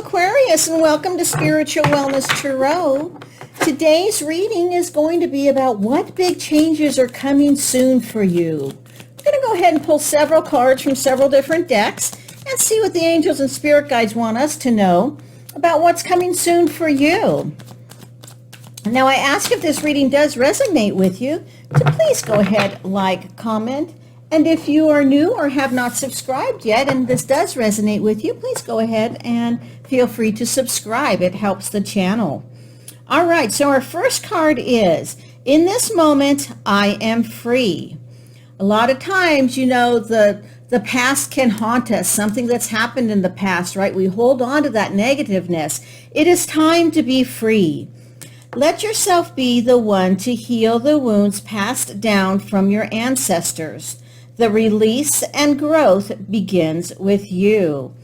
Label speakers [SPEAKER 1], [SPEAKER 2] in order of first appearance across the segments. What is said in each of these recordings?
[SPEAKER 1] Aquarius, and welcome to Spiritual Wellness Tarot. Today's reading is going to be about what big changes are coming soon for you. I'm going to go ahead and pull several cards from several different decks and see what the angels and spirit guides want us to know about what's coming soon for you. Now, I ask if this reading does resonate with you to please go ahead, like, comment. And if you are new or have not subscribed yet and this does resonate with you, please go ahead and feel free to subscribe. It helps the channel. All right, so our first card is, in this moment, I am free. A lot of times, you know, the past can haunt us, something that's happened in the past, right? We hold on to that negativeness. It is time to be free. Let yourself be the one to heal the wounds passed down from your ancestors. The release and growth begins with you.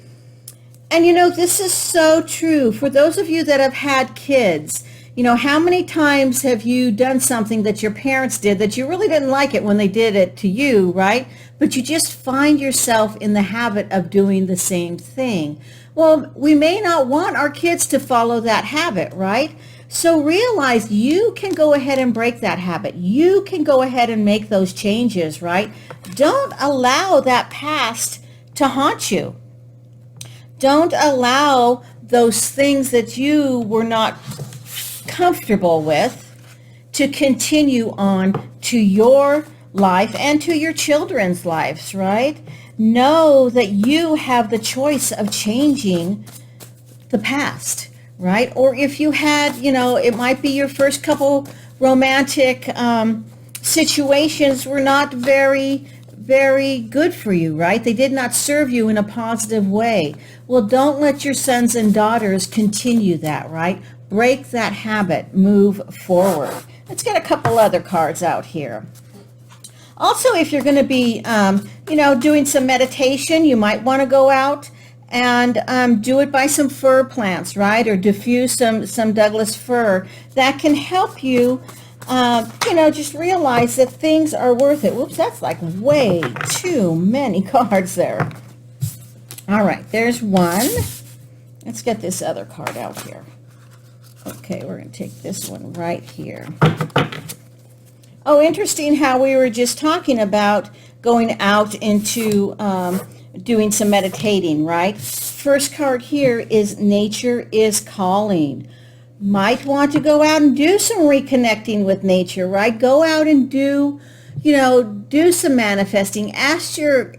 [SPEAKER 1] And you know, this is so true. For those of you that have had kids, you know, how many times have you done something that your parents did that you really didn't like it when they did it to you, right? But you just find yourself in the habit of doing the same thing. Well, we may not want our kids to follow that habit, right? So realize you can go ahead and break that habit. You can go ahead and make those changes, right? Don't allow that past to haunt you. Don't allow those things that you were not comfortable with to continue on to your life and to your children's lives, right? Know that you have the choice of changing the past, right? Or if you had, you know, it might be your first couple romantic situations were not very good for you, right? They did not serve you in a positive way. Well, don't let your sons and daughters continue that, right? Break that habit. Move forward. Let's get a couple other cards out here. Also, if you're going to be, you know, doing some meditation, you might want to go out and do it by some fir plants, right? Or diffuse some Douglas fir. That can help you, you know, just realize that things are worth it. Whoops, that's like way too many cards there. All right, there's one. Let's get this other card out here. Okay, we're going to take this one right here. Oh, interesting how we were just talking about going out into doing some meditating, right? First card here is nature is calling. Might want to go out and do some reconnecting with nature, right? Go out and do, you know, do some manifesting. Ask your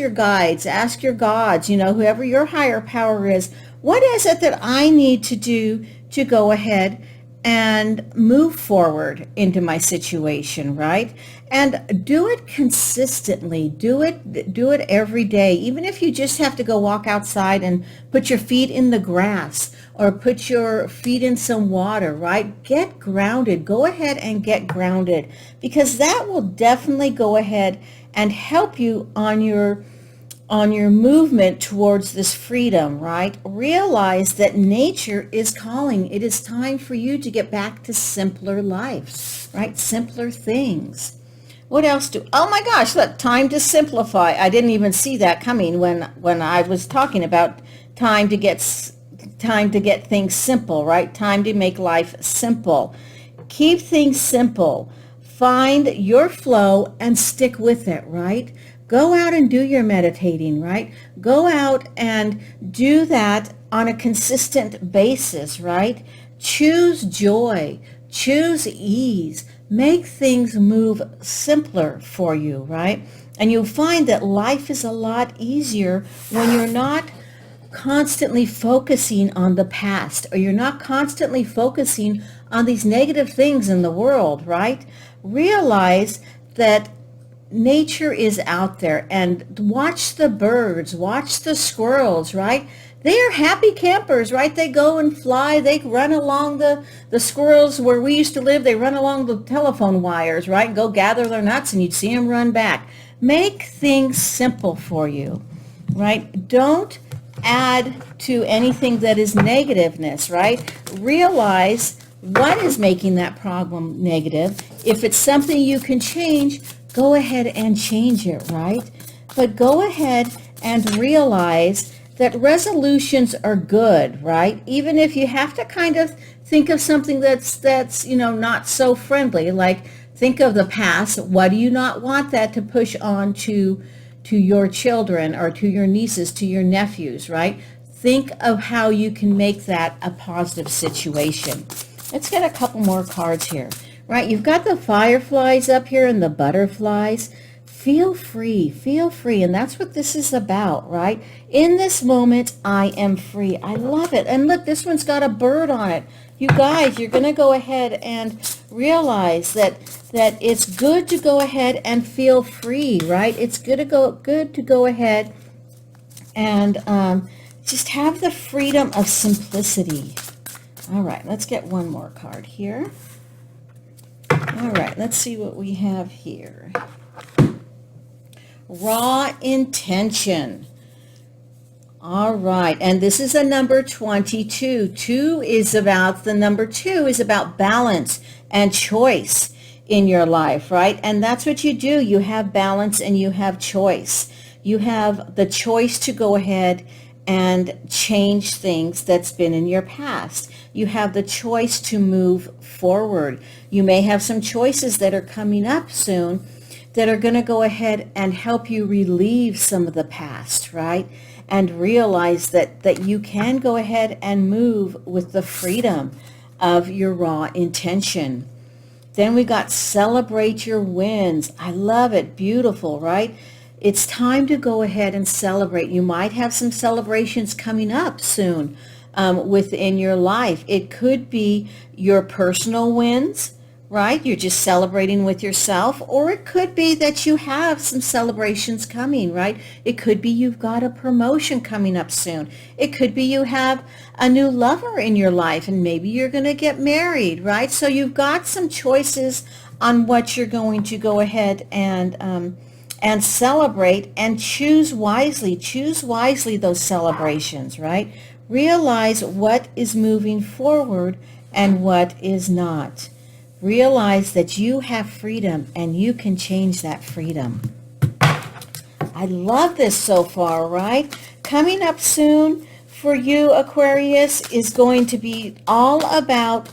[SPEAKER 1] guides, ask your gods, you know, whoever your higher power is, what is it that I need to do to go ahead and move forward into my situation, right? And do it consistently. Do it every day. Even if you just have to go walk outside and put your feet in the grass or put your feet in some water, right? Get grounded. Go ahead and get grounded, because that will definitely go ahead and help you on your movement towards this freedom, right? Realize that nature is calling. It is time for you to get back to simpler life, right? Simpler things. What else oh my gosh, look, time to simplify. I didn't even see that coming when I was talking about time to get things simple, right? Time to make life simple. Keep things simple. Find your flow and stick with it, right? Go out and do your meditating, right? Go out and do that on a consistent basis, right? Choose joy, choose ease, make things move simpler for you, right? And you'll find that life is a lot easier when you're not constantly focusing on the past, or you're not constantly focusing on these negative things in the world, right? Realize that nature is out there, and watch the birds, watch the squirrels, right? They are happy campers, right? They go and fly. They run along the squirrels where we used to live. They run along the telephone wires, right? And go gather their nuts, and you'd see them run back. Make things simple for you, right? Don't add to anything that is negativeness, right? Realize what is making that problem negative. If it's something you can change, go ahead and change it, right? But go ahead and realize that resolutions are good, right? Even if you have to kind of think of something that's not so friendly, like think of the past. What do you not want that to push on to your children or to your nieces, to your nephews, right? Think of how you can make that a positive situation. Let's get a couple more cards here, right? You've got the fireflies up here and the butterflies. Feel free, and that's what this is about, right? In this moment, I am free. I love it. And look, this one's got a bird on it. You guys, you're going to go ahead and realize that it's good to go ahead and feel free, right? It's good to go ahead and just have the freedom of simplicity. All right, let's get one more card here. All right, let's see what we have here. Raw intention. All right, and this is a number 22. The number two is about balance and choice in your life, right? And that's what you do. You have balance and you have choice. You have the choice to go ahead and change things that's been in your past. You have the choice to move forward. You may have some choices that are coming up soon that are going to go ahead and help you relieve some of the past, right? And realize that you can go ahead and move with the freedom of your raw intention. Then we got celebrate your wins. I love it. Beautiful, right? It's time to go ahead and celebrate. You might have some celebrations coming up soon within your life. It could be your personal wins, right? You're just celebrating with yourself, or it could be that you have some celebrations coming, right? It could be you've got a promotion coming up soon. It could be you have a new lover in your life and maybe you're going to get married, right? So you've got some choices on what you're going to go ahead and celebrate, and choose wisely. Choose wisely those celebrations, right? Realize what is moving forward and what is not. Realize that you have freedom and you can change that freedom. I love this so far, right? Coming up soon for you, Aquarius, is going to be all about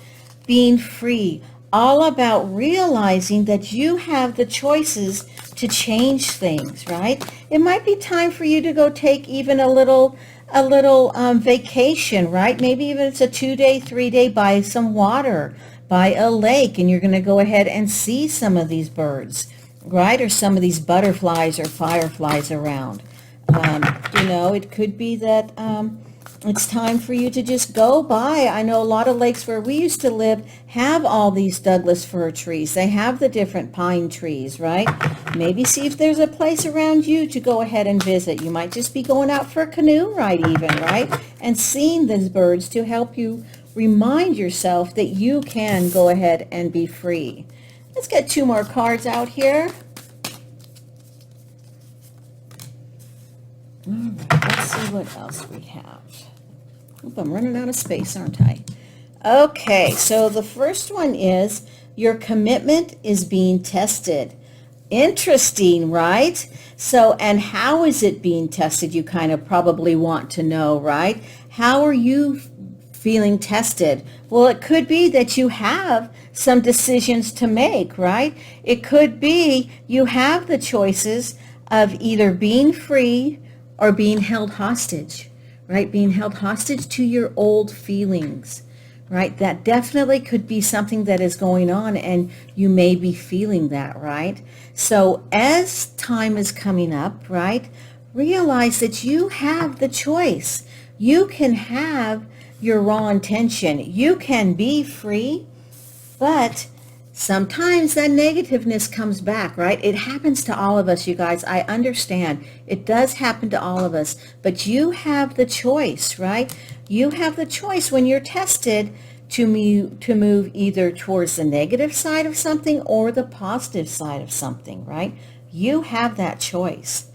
[SPEAKER 1] being free, all about realizing that you have the choices to change things, right? It might be time for you to go take even a little vacation, right? Maybe even it's a 2-day, 3-day by some water, by a lake, and you're going to go ahead and see some of these birds, right? Or some of these butterflies or fireflies around. It could be that it's time for you to just go by. I know a lot of lakes where we used to live have all these Douglas fir trees. They have the different pine trees, right? Maybe see if there's a place around you to go ahead and visit. You might just be going out for a canoe ride even, right? And seeing these birds to help you remind yourself that you can go ahead and be free. Let's get 2 more cards out here. All right, let's see what else we have. Oop, I'm running out of space, aren't I? Okay, so the first one is your commitment is being tested. Interesting, right? So, and how is it being tested? You kind of probably want to know, right? How are you feeling tested? Well, it could be that you have some decisions to make, right? It could be you have the choices of either being free or being held hostage, right? Being held hostage to your old feelings, right? That definitely could be something that is going on, and you may be feeling that, right? So as time is coming up, right, realize that you have the choice. You can have your raw intention. You can be free, but sometimes that negativeness comes back, right? It happens to all of us, you guys. I understand. It does happen to all of us, but you have the choice, right? You have the choice when you're tested to move either towards the negative side of something or the positive side of something, right? You have that choice.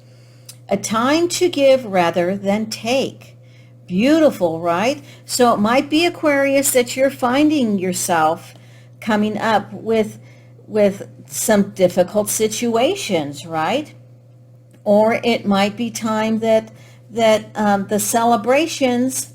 [SPEAKER 1] A time to give rather than take. Beautiful, right? So it might be, Aquarius, that you're finding yourself coming up with some difficult situations, right? Or it might be time that that the celebrations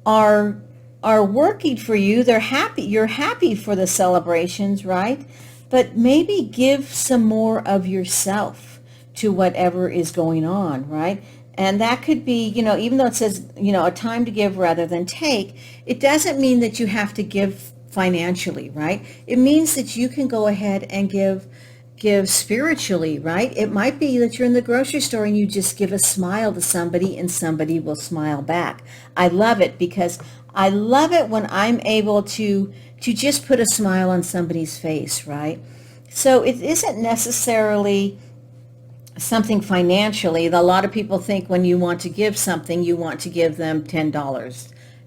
[SPEAKER 1] are working for you. They're happy. You're happy for the celebrations, right? But maybe give some more of yourself to whatever is going on, right? And that could be, even though it says, a time to give rather than take, it doesn't mean that you have to give financially, right? It means that you can go ahead and give spiritually, right? It might be that you're in the grocery store and you just give a smile to somebody and somebody will smile back. I love it because I love it when I'm able to just put a smile on somebody's face, right? So it isn't necessarily something financially. A lot of people think when you want to give something, you want to give them $10,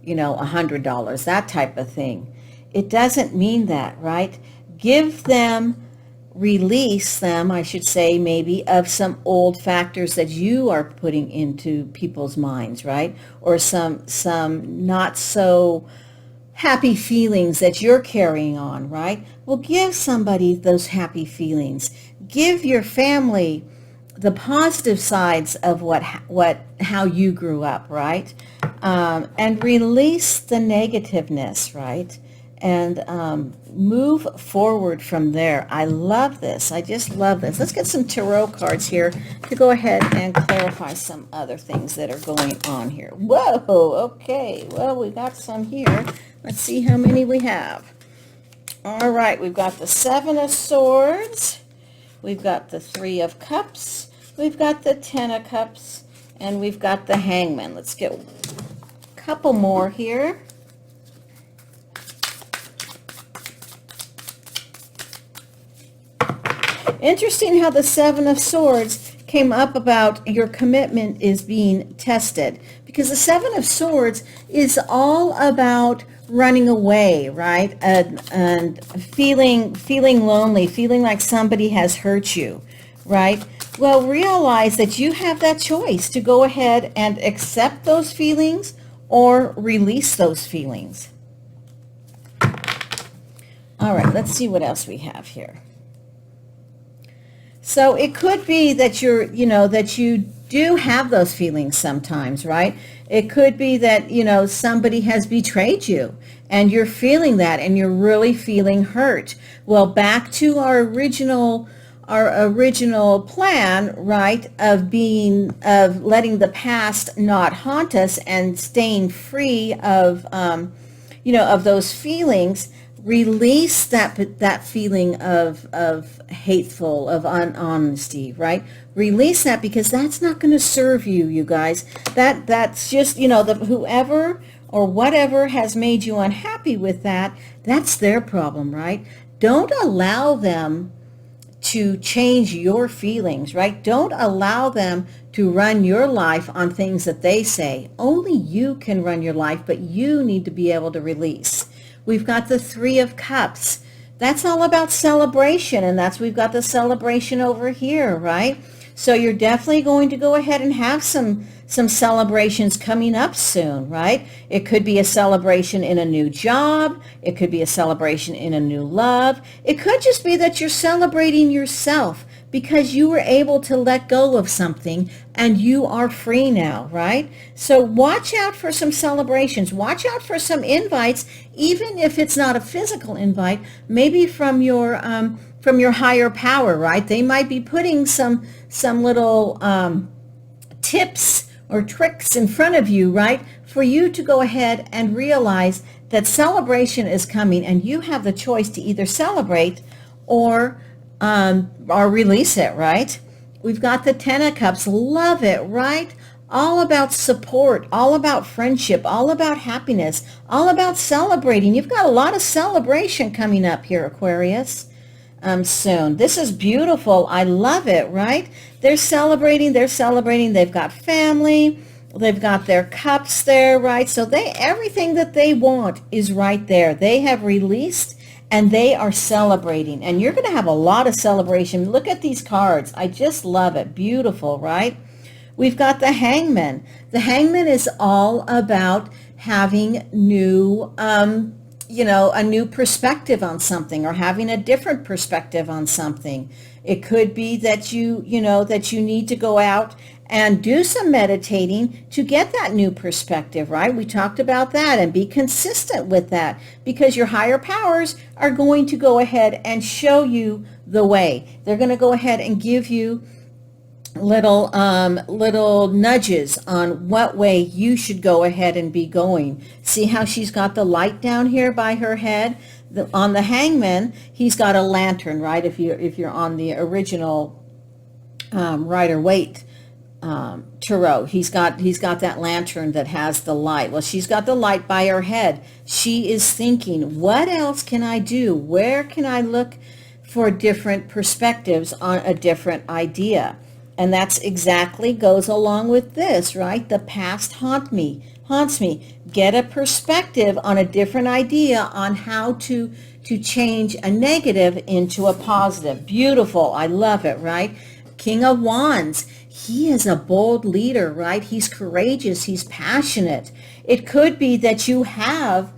[SPEAKER 1] $100, that type of thing. It doesn't mean that, right? Give them, release them, I should say, maybe, of some old factors that you are putting into people's minds, right? Or some not so happy feelings that you're carrying on, right? Well, give somebody those happy feelings. Give your family the positive sides of how you grew up, right? And release the negativeness, right? And move forward from there. I love this. I just love this. Let's get some tarot cards here to go ahead and clarify some other things that are going on here. Whoa, okay. Well, we got some here. Let's see how many we have. All right, we've got the Seven of Swords. We've got the Three of Cups. We've got the Ten of Cups. And we've got the Hangman. Let's get a couple more here. Interesting how the Seven of Swords came up about your commitment is being tested, because the Seven of Swords is all about running away, right? And feeling lonely, feeling like somebody has hurt you, right? Well, realize that you have that choice to go ahead and accept those feelings or release those feelings. All right, let's see what else we have here. So it could be that that you do have those feelings sometimes, right? It could be that, somebody has betrayed you and you're feeling that and you're really feeling hurt. Well, back to our original plan, right, of letting the past not haunt us and staying free of, of those feelings. Release that feeling of hateful, of unhonesty, right? Release that, because that's not going to serve you, you guys. That's just, whoever or whatever has made you unhappy with that, that's their problem, right? Don't allow them to change your feelings, right? Don't allow them to run your life on things that they say. Only you can run your life, but you need to be able to release. We've got the Three of Cups. That's all about celebration, and we've got the celebration over here, right? So you're definitely going to go ahead and have some celebrations coming up soon, right? It could be a celebration in a new job. It could be a celebration in a new love. It could just be that you're celebrating yourself because you were able to let go of something and you are free now, right? So watch out for some celebrations. Watch out for some invites, even if it's not a physical invite, maybe from your higher power, right? They might be putting some little tips or tricks in front of you, right? For you to go ahead and realize that celebration is coming and you have the choice to either celebrate or release it, right? We've got the Ten of Cups. Love it, right? All about support, all about friendship, all about happiness, all about celebrating. You've got a lot of celebration coming up here, Aquarius, soon. This is beautiful. I love it, right? They're celebrating. They've got family. They've got their cups there, right? So everything that they want is right there. They have released and they are celebrating. And you're going to have a lot of celebration. Look at these cards. I just love it. Beautiful, right? We've got the Hangman. The Hangman is all about having new, a new perspective on something or having a different perspective on something. It could be that you need to go out and do some meditating to get that new perspective, right? We talked about that, and be consistent with that, because your higher powers are going to go ahead and show you the way. They're going to go ahead and give you little nudges on what way you should go ahead and be going. See how she's got the light down here by her head? On the Hangman, he's got a lantern, right? If you're on the original Rider-Waite tarot, he's got that lantern that has the light. Well, she's got the light by her head. She is thinking, what else can I do? Where can I look for different perspectives on a different idea? And that's exactly goes along with this, right? The past haunts me. Get a perspective on a different idea on how to change a negative into a positive. Beautiful. I love it, right? King of Wands. He is a bold leader, right? He's courageous. He's passionate. It could be that you have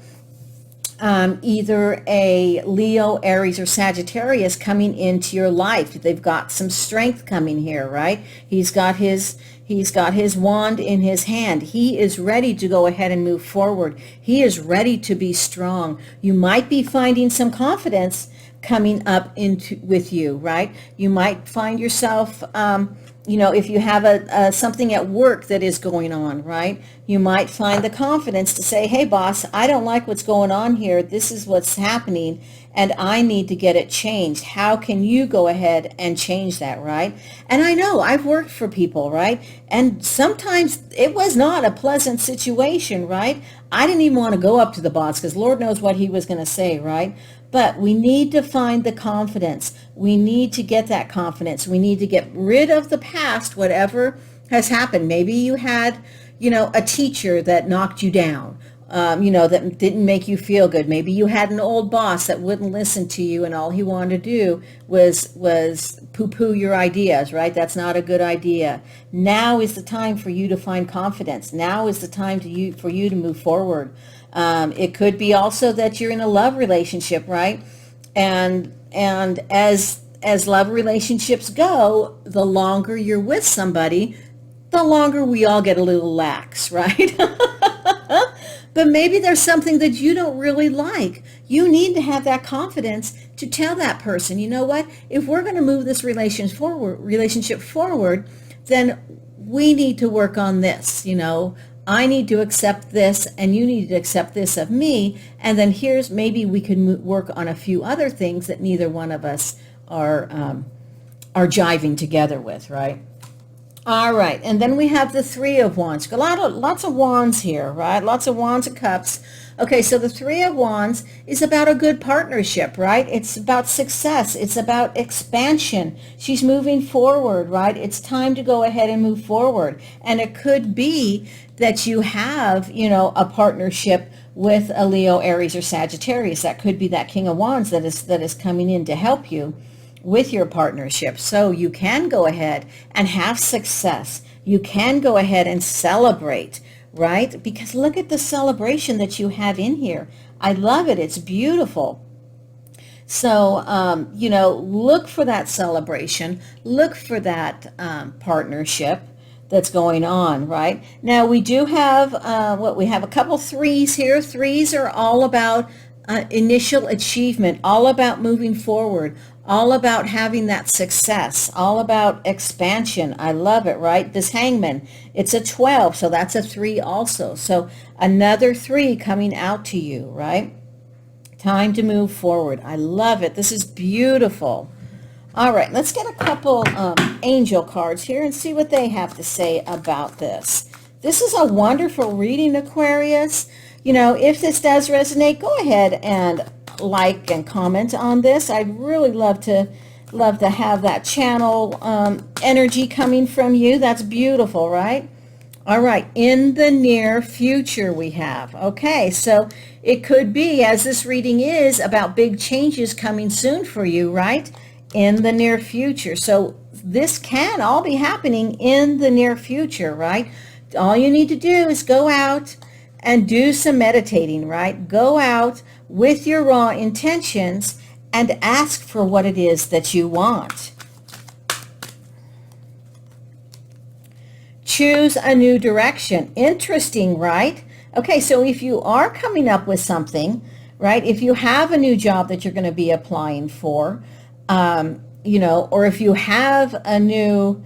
[SPEAKER 1] either a Leo, Aries, or Sagittarius coming into your life. They've got some strength coming here, right? He's got his wand in his hand. He is ready to go ahead and move forward. He is ready to be strong. You might be finding some confidence coming up with you, right? You might find yourself if you have something at work that is going on, right? You might find the confidence to say, hey, boss, I don't like what's going on here. This is what's happening, and I need to get it changed. How can you go ahead and change that, right? And I know I've worked for people, right? And sometimes it was not a pleasant situation, right? I didn't even want to go up to the boss because Lord knows what he was going to say, right? But we need to find the confidence. We need to get that confidence. We need to get rid of the past, whatever has happened. Maybe you had, a teacher that knocked you down, that didn't make you feel good. Maybe you had an old boss that wouldn't listen to you, and all he wanted to do was poo-poo your ideas, right? That's not a good idea. Now is the time for you to find confidence. Now is the time for you to move forward. It could be also that you're in a love relationship, right? And as love relationships go, the longer you're with somebody, the longer we all get a little lax, right? But maybe there's something that you don't really like. You need to have that confidence to tell that person, you know what? If we're going to move this relationship forward, then we need to work on this, I need to accept this, and you need to accept this of me, and then maybe we can work on a few other things that neither one of us are jiving together with, right? All right, and then we have the Three of Wands. Lots of wands here, right? Lots of Wands and Cups. Okay, so the Three of Wands is about a good partnership, right? It's about success. It's about expansion. She's moving forward, right? It's time to go ahead and move forward. And it could be that you have, a partnership with a Leo, Aries, or Sagittarius. That could be that King of Wands that is coming in to help you with your partnership. So you can go ahead and have success. You can go ahead and celebrate, right? Because look at the celebration that you have in here. I love it. It's beautiful. So, look for that celebration. Look for that partnership that's going on, right? Now, we do have, we have a couple threes here. Threes are all about initial achievement, all about moving forward, all about having that success, all about expansion. I love it, right? This Hangman, it's a 12, so that's a 3 also. So another 3 coming out to you, right? Time to move forward. I love it. This is beautiful. All right, let's get a couple angel cards here and see what they have to say about this. This is a wonderful reading, Aquarius. If this does resonate, go ahead and like and comment on this. I'd really love to have that channel energy coming from you. That's beautiful, right? All right, in the near future we have. Okay, so it could be, as this reading is, about big changes coming soon for you, right? In the near future. So this can all be happening in the near future, right? All you need to do is go out and do some meditating, right? Go out with your raw intentions and ask for what it is that you want. choose a new direction. Interesting, right? Okay, so if you are coming up with something, right, if you have a new job that you're going to be applying for, or if you have a new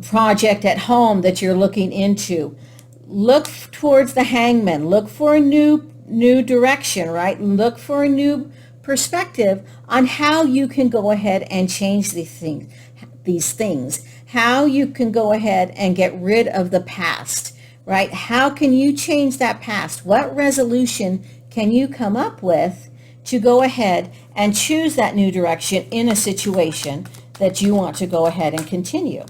[SPEAKER 1] project at home that you're looking into, look towards the Hangman. Look for a new direction, right? Look for a new perspective on how you can go ahead and change these things, how you can go ahead and get rid of the past, right? How can you change that past? What resolution can you come up with to go ahead and choose that new direction in a situation that you want to go ahead and continue?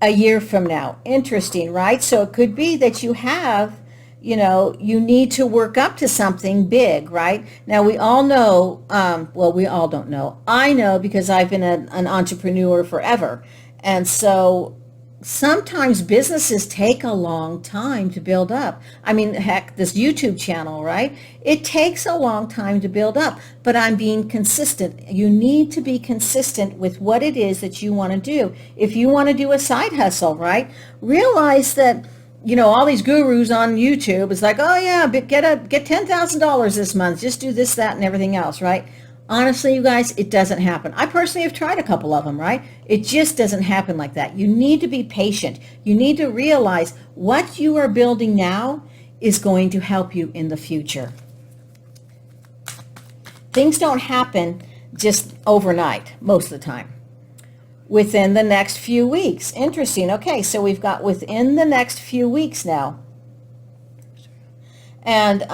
[SPEAKER 1] A year from now. Interesting, right? So it could be that you have, you need to work up to something big, right? Now we all know, we all don't know. I know because I've been an entrepreneur forever. And so sometimes businesses take a long time to build up. I mean, heck, this YouTube channel, right? It takes a long time to build up, but I'm being consistent. You need to be consistent with what it is that you want to do. If you want to do a side hustle, right? Realize that, all these gurus on YouTube is like, oh yeah, get $10,000 this month. Just do this, that, and everything else, right? Honestly, you guys, it doesn't happen. I personally have tried a couple of them, right? It just doesn't happen like that. You need to be patient. You need to realize what you are building now is going to help you in the future. Things don't happen just overnight, most of the time. Within the next few weeks. Interesting. Okay, so we've got within the next few weeks now. And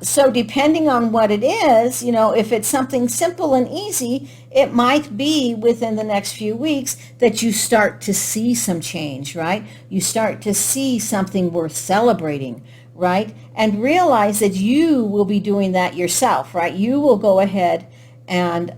[SPEAKER 1] so depending on what it is, if it's something simple and easy, it might be within the next few weeks that you start to see some change, right? You start to see something worth celebrating, right? And realize that you will be doing that yourself, right? You will go ahead and,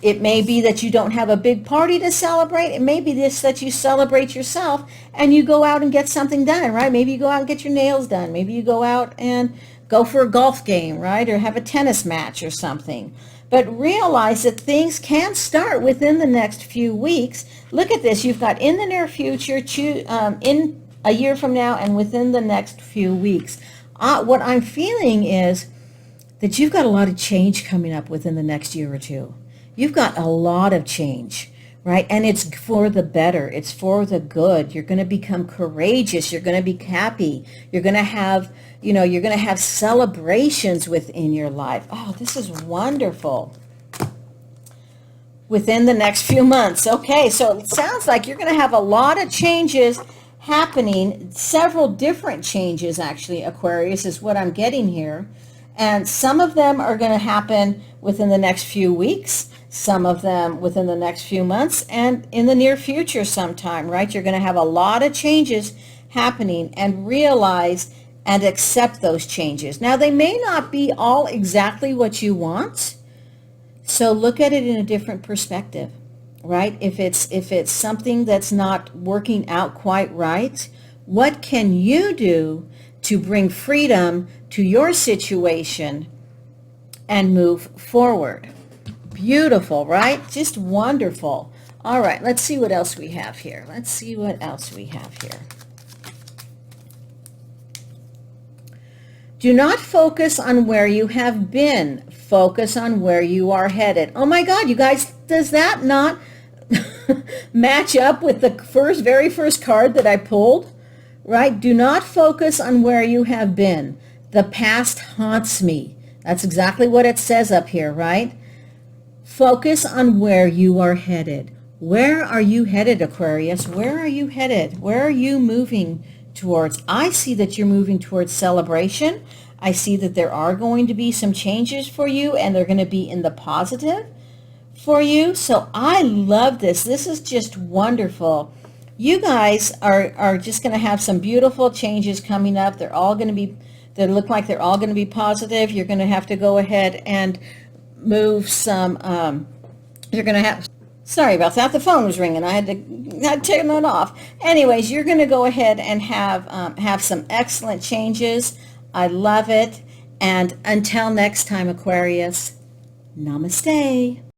[SPEAKER 1] it may be that you don't have a big party to celebrate. It may be this that you celebrate yourself and you go out and get something done, right? Maybe you go out and get your nails done. Maybe you go out and go for a golf game, right? Or have a tennis match or something. But realize that things can start within the next few weeks. Look at this. You've got in the near future, in a year from now, and within the next few weeks. What I'm feeling is that you've got a lot of change coming up within the next year or two. You've got a lot of change, right? And it's for the better. It's for the good. You're going to become courageous. You're going to be happy. You're going to have, you're going to have celebrations within your life. Oh, this is wonderful. Within the next few months. Okay, so it sounds like you're going to have a lot of changes happening, several different changes actually, Aquarius, is what I'm getting here. And some of them are going to happen within the next few weeks, some of them within the next few months, and in the near future sometime, right? You're going to have a lot of changes happening, and realize and accept those changes. Now, they may not be all exactly what you want, so look at it in a different perspective, right? If it's something that's not working out quite right, what can you do to bring freedom to your situation and move forward? Beautiful, right? Just wonderful. All right, let's see what else we have here. Do not focus on where you have been. Focus on where you are headed. Oh my God, you guys, does that not match up with the very first card that I pulled? Right? Do not focus on where you have been. The past haunts me. That's exactly what it says up here, right? Focus on where you are headed. Where are you headed, Aquarius? Where are you headed? Where are you moving towards? I see that you're moving towards celebration. I see that there are going to be some changes for you, and they're going to be in the positive for you. So I love this. This is just wonderful. You guys are just going to have some beautiful changes coming up. They look like they're all going to be positive. You're going to have to go ahead and move some, you're going to have, sorry about that, the phone was ringing. I had to turn it off. Anyways, you're going to go ahead and have some excellent changes. I love it. And until next time, Aquarius, namaste.